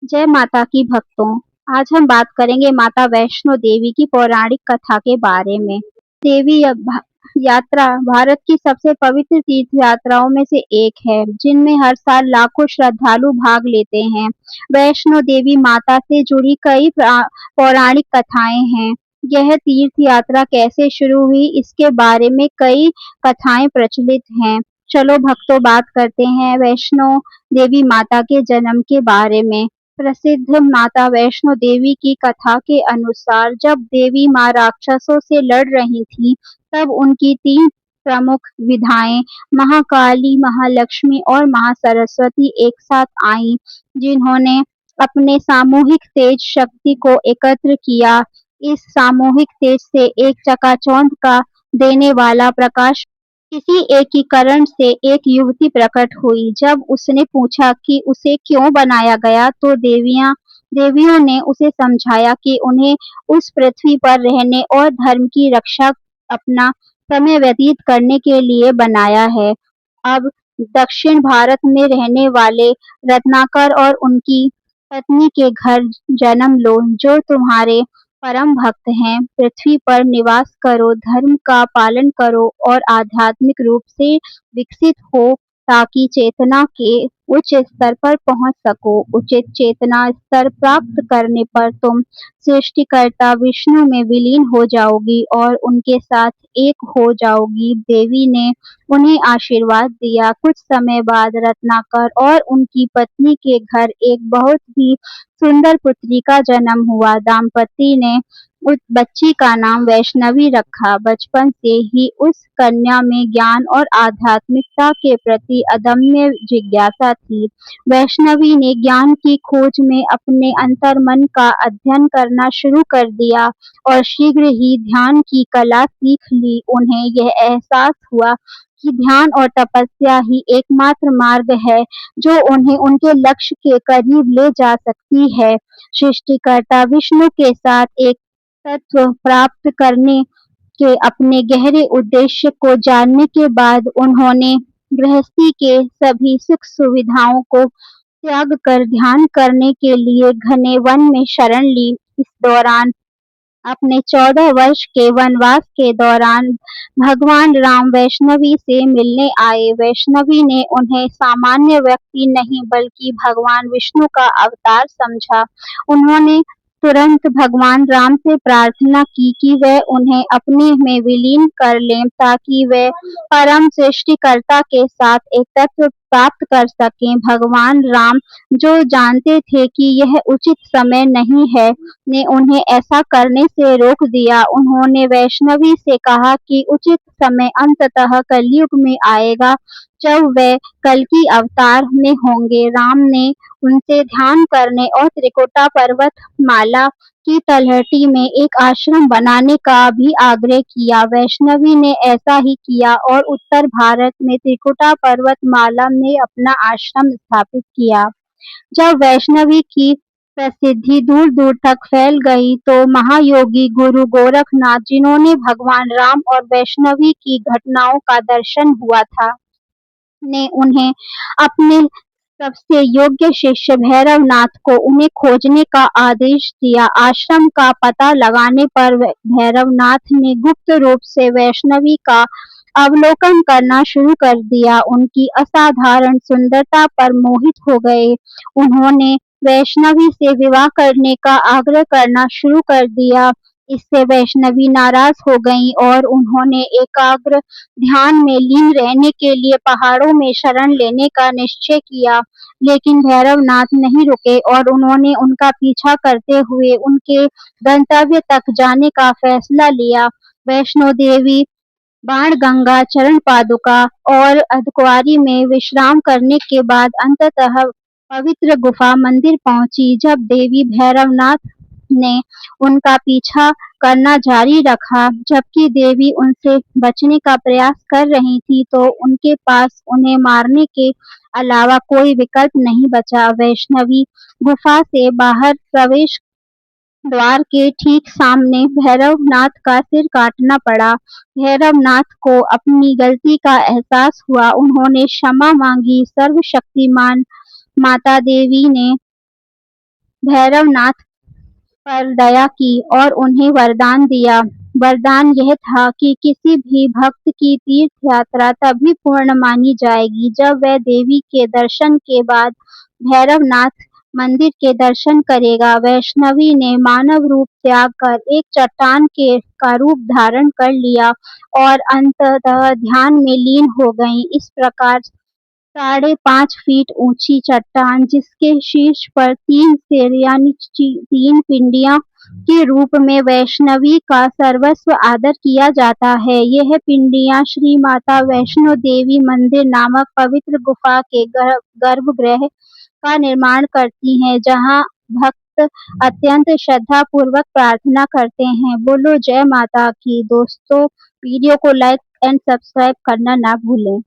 जय माता की भक्तों। आज हम बात करेंगे माता वैष्णो देवी की पौराणिक कथा के बारे में। देवी यात्रा भारत की सबसे पवित्र तीर्थ यात्राओं में से एक है, जिनमें हर साल लाखों श्रद्धालु भाग लेते हैं। वैष्णो देवी माता से जुड़ी कई पौराणिक कथाएं हैं। यह तीर्थ यात्रा कैसे शुरू हुई, इसके बारे में कई कथाएं प्रचलित हैं। चलो भक्तों, बात करते हैं वैष्णो देवी माता के जन्म के बारे में। प्रसिद्ध माता वैष्णो देवी की कथा के अनुसार जब देवी माँ राक्षसों से लड़ रही थी, तब उनकी तीन प्रमुख विधाएं महाकाली, महालक्ष्मी और महासरस्वती एक साथ आईं, जिन्होंने अपने सामूहिक तेज शक्ति को एकत्र किया। इस सामूहिक तेज से एक चकाचौंध का देने वाला प्रकाश किसी एकीकरण से एक युवती प्रकट हुई। जब उसने पूछा कि उसे क्यों बनाया गया, तो देवियों ने उसे समझाया कि उन्हें उस पृथ्वी पर रहने और धर्म की रक्षा अपना समय व्यतीत करने के लिए बनाया है। अब दक्षिण भारत में रहने वाले रत्नाकर और उनकी पत्नी के घर जन्म लो, जो तुम्हारे परम भक्त हैं। पृथ्वी पर निवास करो, धर्म का पालन करो और आध्यात्मिक रूप से विकसित हो, ताकि चेतना के उच्च स्तर पर पहुंच सको। उचित चेतना स्तर प्राप्त करने पर तुम सृष्टिकर्ता विष्णु में विलीन हो जाओगी और उनके साथ एक हो जाओगी। देवी ने उन्हें आशीर्वाद दिया। कुछ समय बाद रत्नाकर और उनकी पत्नी के घर एक बहुत ही सुंदर पुत्री का जन्म हुआ। दंपति ने उस बच्ची का नाम वैष्णवी रखा। बचपन से ही उस कन्या में ज्ञान और आध्यात्मिकता के प्रति अदम्य जिज्ञासा थी। वैष्णवी ने ज्ञान की खोज में अपने अंतर्मन का अध्ययन करना शुरू कर दिया और शीघ्र ही ध्यान की कला सीख ली। उन्हें यह एहसास हुआ कि ध्यान और तपस्या ही एकमात्र मार्ग है जो उन्हें उनके लक्ष्य के करीब ले जा सकती है। सृष्टिकर्ता विष्णु के साथ एक तत्व प्राप्त करने के अपने गहरे उद्देश्य को जानने के बाद उन्होंने गृहस्थी के सभी सुख सुविधाओं को त्याग कर ध्यान करने के लिए घने वन में शरण ली। इस दौरान अपने 14 वर्ष के वनवास के दौरान भगवान राम वैष्णवी से मिलने आए। वैष्णवी ने उन्हें सामान्य व्यक्ति नहीं बल्कि भगवान विष्णु का अवतार समझा। उन्होंने तुरंत भगवान राम से प्रार्थना की कि वह उन्हें अपने में विलीन कर लें, ताकि वे परम सृष्टिकर्ता के साथ एक तत्व प्राप्त कर सकें। भगवान राम, जो जानते थे कि यह उचित समय नहीं है, ने उन्हें ऐसा करने से रोक दिया। उन्होंने वैष्णवी से कहा कि उचित समय अंततः कलयुग में आएगा, जब वे कल्कि अवतार में होंगे। राम ने उनसे ध्यान करने और त्रिकुटा पर्वत माला की तलहटी में एक आश्रम बनाने का भी आग्रह किया। वैष्णवी ने ऐसा ही किया और उत्तर भारत में त्रिकुटा पर्वत माला में अपना आश्रम स्थापित किया। जब वैष्णवी की प्रसिद्धि दूर दूर तक फैल गई, तो महायोगी गुरु गोरखनाथ, जिन्होंने भगवान राम और वैष्णवी की घटनाओं का दर्शन हुआ था, ने उन्हें अपने सबसे योग्य शिष्य भैरवनाथ को उन्हें खोजने का आदेश दिया। आश्रम का पता लगाने पर भैरवनाथ ने गुप्त रूप से वैष्णवी का अवलोकन करना शुरू कर दिया। उनकी असाधारण सुंदरता पर मोहित हो गए। उन्होंने वैष्णवी से विवाह करने का आग्रह करना शुरू कर दिया। इससे वैष्णवी नाराज हो गईं और उन्होंने एकाग्र ध्यान में लीन रहने के लिए पहाड़ों में शरण लेने का निश्चय किया। लेकिन भैरवनाथ नहीं रुके और उन्होंने उनका पीछा करते हुए उनके गंतव्य तक जाने का फैसला लिया। वैष्णो देवी बाणगंगा, चरण पादुका और अर्धकुंवारी में विश्राम करने के बाद अंततः पवित्र गुफा मंदिर पहुंची। जब देवी भैरवनाथ ने उनका पीछा करना जारी रखा, जबकि देवी उनसे बचने का प्रयास कर रही थी, तो उनके पास उन्हें मारने के अलावा कोई विकल्प नहीं बचा। वैष्णवी गुफा से बाहर प्रवेश द्वार के ठीक सामने भैरवनाथ का सिर काटना पड़ा। भैरवनाथ को अपनी गलती का एहसास हुआ। उन्होंने क्षमा मांगी। सर्वशक्तिमान माता देवी ने भैरवनाथ पर दया की और उन्हें वरदान दिया। वरदान यह था कि किसी भी भक्त की तीर्थ यात्रा तभी पूर्ण मानी जाएगी जब वह देवी के दर्शन के बाद भैरवनाथ मंदिर के दर्शन करेगा। वैष्णवी ने मानव रूप त्याग कर एक चट्टान के का रूप धारण कर लिया और अंततः ध्यान में लीन हो गईं। इस प्रकार 5.5 फीट ऊंची चट्टान जिसके शीर्ष पर 3 सिर यानी 3 पिंडियां के रूप में वैष्णवी का सर्वस्व आदर किया जाता है। यह पिंडियां श्री माता वैष्णो देवी मंदिर नामक पवित्र गुफा के गर्भगृह का निर्माण करती हैं, जहां भक्त अत्यंत श्रद्धा पूर्वक प्रार्थना करते हैं। बोलो जय माता की। दोस्तों, वीडियो को लाइक एंड सब्सक्राइब करना ना भूलें।